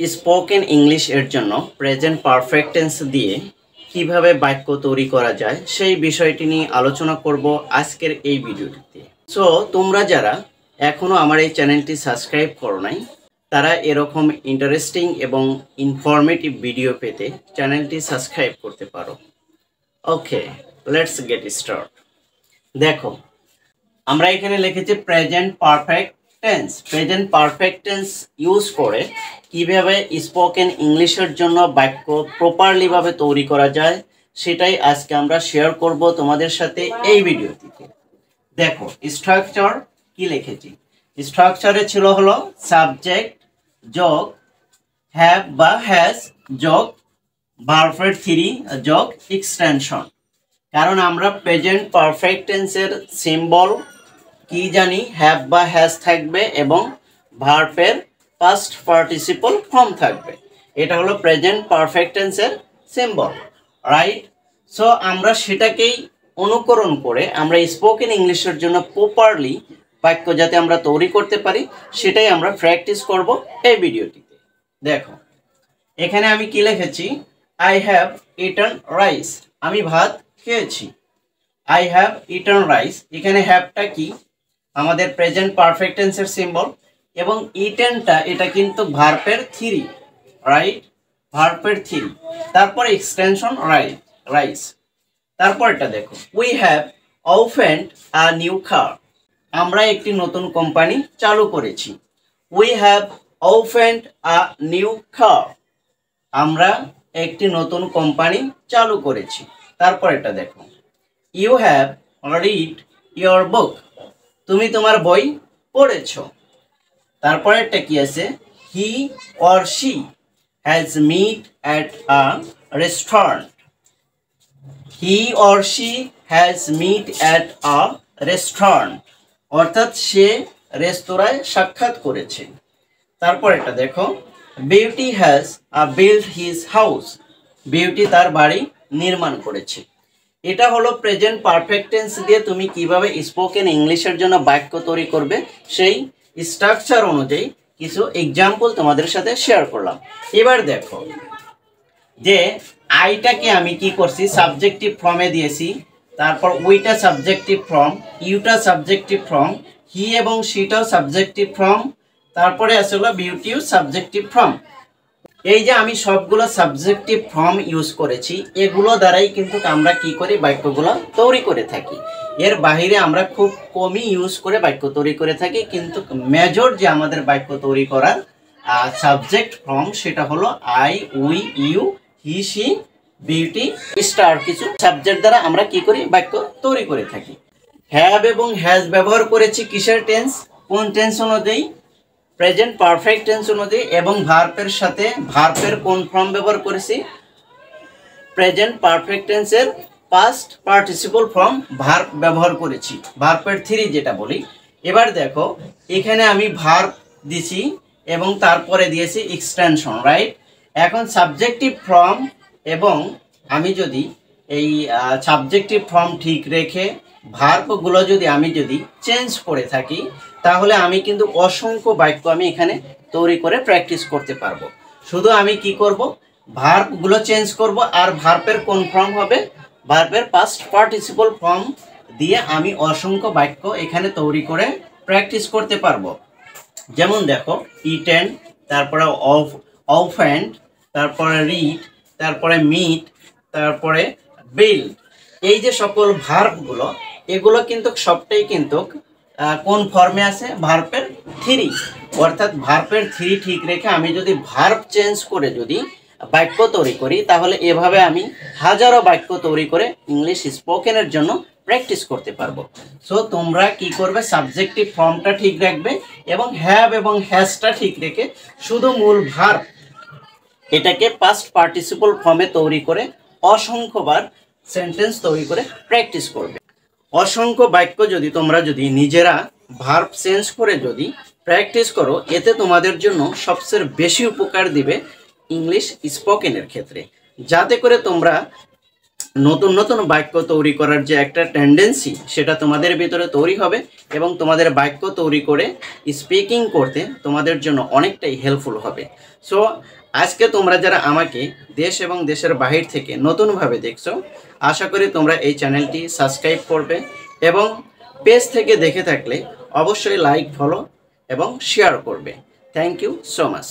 Spoken English এর জন্য present perfect tense দিয়ে কিভাবে বাক্য তৈরি করা যায় সেই বিষয়টি নিয়ে আলোচনা করব আজকের এই ভিডিওটিতে। সো তোমরা যারা এখনো আমার এই চ্যানেলটি সাবস্ক্রাইব করো নাই তারা এরকম ইন্টারেস্টিং এবং ইনফরমেটিভ ভিডিও পেতে চ্যানেলটি সাবস্ক্রাইব করতে পারো। ওকে, লেটস গেট স্টার্ট। দেখো, আমরা এখানে লিখেছি present perfect tense. Present perfect tense use করে কিভাবে স্পোকেন ইংলিশের জন্য বাক্য প্রপারলি ভাবে তৈরি করা যায় সেটাই আজকে আমরা শেয়ার করব তোমাদের সাথে এই ভিডিওটিতে। দেখো, স্ট্রাকচার কি লিখেছি। স্ট্রাকচারে ছিল হলো সাবজেক্ট যোগ হ্যাভ বা হ্যাজ যোগ ভার্বের থ্রি যোগ এক্সটেনশন। কারণ আমরা প্রেজেন্ট পারফেক্ট টেন্সের সিম্বল কি জানি, হ্যাভ বা হ্যাজ থাকবে এবং ভার্বের পাস্ট পার্টিসিপল ফর্ম থাকবে। এটা হলো প্রেজেন্ট পারফেক্ট টেন্সের সিম্বল, রাইট? সো আমরা সেটাকেই অনুকরণ করে আমরা স্পোকেন ইংলিশের জন্য প্রপারলি বাক্য যাতে আমরা তৈরি করতে পারি সেটাই আমরা প্র্যাকটিস করব এই ভিডিওটিতে। দেখো, এখানে আমি কি লিখেছি, আই হ্যাভ ইটেন রাইস, আমি ভাত খেয়েছি। আই হ্যাভ ইটেন রাইস, এখানে হ্যাভটা কি আমাদের প্রেজেন্ট পারফেক্ট টেন্সের সিম্বল এবং ইটেনটা এটা কিন্তু ভার্বের থ্রি, রাইট? ভার্বের থ্রি, তারপর এক্সটেনশন রাইস। তারপর এটা দেখো, we have opened a new car, আমরা একটি নতুন কোম্পানি চালু করেছি। We have opened a new car, আমরা একটি নতুন কোম্পানি চালু করেছি। তারপর এটা দেখো, you have read your book, তুমি তোমার বই পড়েছো। তারপরে একটা কি আছে, he or she has meet at a restaurant, he or she has meet at a restaurant, অর্থাৎ সে রেস্তোরাঁয় সাক্ষাৎ করেছে। তারপর এটা দেখো, beauty has build his house, beauty তার বাড়ি নির্মাণ করেছে। এটা হলো প্রেজেন্ট পারফেক্ট টেন্স দিয়ে তুমি কিভাবে স্পোকেন ইংলিশের জন্য বাক্য তৈরি করবে সেই স্ট্রাকচার অনুযায়ী কিছু এক্সাম্পল তোমাদের সাথে শেয়ার করলাম। এবার দেখো যে আইটাকে আমি কি করছি, সাবজেক্টিভ ফর্মে দিয়েছি। তারপর উইটা সাবজেক্টিভ ফর্ম, ইউটা সাবজেক্টিভ ফর্ম, হি এবং শিটাও সাবজেক্টিভ ফর্ম, তারপরে আসলে বিউটিও সাবজেক্টিভ ফর্ম। এই যে আমি সবগুলো সাবজেক্টিভ ফর্ম ইউজ করেছি, এগুলো দ্বারাই কিন্তু আমরা কি করি, বাক্যগুলো তৈরি করে থাকি। এর বাহিরে আমরা খুব কমই ইউজ করে বাক্য তৈরি করে থাকি, কিন্তু মেজর যে আমাদের বাক্য তৈরি করার সাবজেক্ট ফর্ম সেটা হলো I, we, you, he, she, বিউটি, স্টার কিছু সাবজেক্ট দ্বারা আমরা কি করি, বাক্য তৈরি করে থাকি। হ্যাভ এবং হ্যাজ ব্যবহার করেছি কিসের টেন্স, কোন টেন্স অনুযায়ী, প্রেজেন্ট পারফেক্ট টেন্স অনুযায়ী, এবং ভার্বের সাথে ভার্বের কোন ফর্ম ব্যবহার করেছি, প্রেজেন্ট পারফেক্ট টেন্সের পাস্ট পার্টিসিপল ফর্ম ভার্ব ব্যবহার করেছি, ভার্বের থ্রি যেটা বলি। এবার দেখো, এখানে আমি ভার্ব দিছি এবং তারপরে দিয়েছি এক্সটেনশন, রাইট? এখন সাবজেক্টিভ ফর্ম এবং আমি যদি এই সাবজেক্টিভ ফর্ম ঠিক রেখে ভার্বগুলো আমি যদি চেঞ্জ করে থাকি তাহলে আমি কিন্তু অসংখ্য বাক্য আমি এখানে তৈরি করে প্র্যাকটিস করতে পারবো। শুধু আমি কি করব, ভার্বগুলো চেঞ্জ করব আর ভার্বের কোন ফর্ম হবে, ভার্বের পাস্ট পার্টিসিপল ফর্ম দিয়ে আমি অসংখ্য বাক্য এখানে তৈরি করে প্র্যাকটিস করতে পারবো। যেমন দেখো, ইটেন, তারপরে অফেন্ড, তারপরে রিড, তারপরে মিট, তারপরে বিল্ড। এই যে সকল ভার্বগুলো এগুলো কিন্তু সবটাই কিন্তু কোন ফর্মে আছে, ভার্বের থ্রি, অর্থাৎ ভার্বের থ্রি ঠিক রেখে আমি যদি ভার্ব চেঞ্জ করে যদি বাক্য তৈরি করি তাহলে এভাবে আমি হাজারো বাক্য তৈরি করে ইংলিশ স্পোকেনের জন্য প্র্যাকটিস করতে পারবো। সো তোমরা কি করবে, সাবজেক্টিভ ফর্মটা ঠিক রাখবে এবং হ্যাভ এবং হ্যাজটা ঠিক রেখে শুধু মূল ভার্ব এটাকে পাস্ট পার্টিসিপল ফর্মে তৈরি করে অসংখ্যবার সেন্টেন্স তৈরি করে প্র্যাকটিস করবে। অসংখ্য বাক্য তোমরা নিজেরা ভার্ব চেঞ্জ করে প্র্যাকটিস করো, এতে তোমাদের জন্য সবচেয়ে বেশি উপকার দিবে ইংলিশ স্পোকেনের ক্ষেত্রে, যাতে করে তোমরা নতুন নতুন বাক্য তৈরি করার যে একটা টেন্ডেন্সি সেটা তোমাদের ভিতরে তৈরি হবে এবং তোমাদের বাক্য তৈরি করে স্পিকিং করতে তোমাদের জন্য অনেকটাই হেল্পফুল হবে। সো আজকে তোমরা যারা আমাকে দেশ এবং দেশের বাহির থেকে নতুনভাবে দেখছো, আশা করি তোমরা এই চ্যানেলটি সাবস্ক্রাইব করবে এবং পেজ থেকে দেখে থাকলে অবশ্যই লাইক, ফলো এবং শেয়ার করবে। Thank you so much.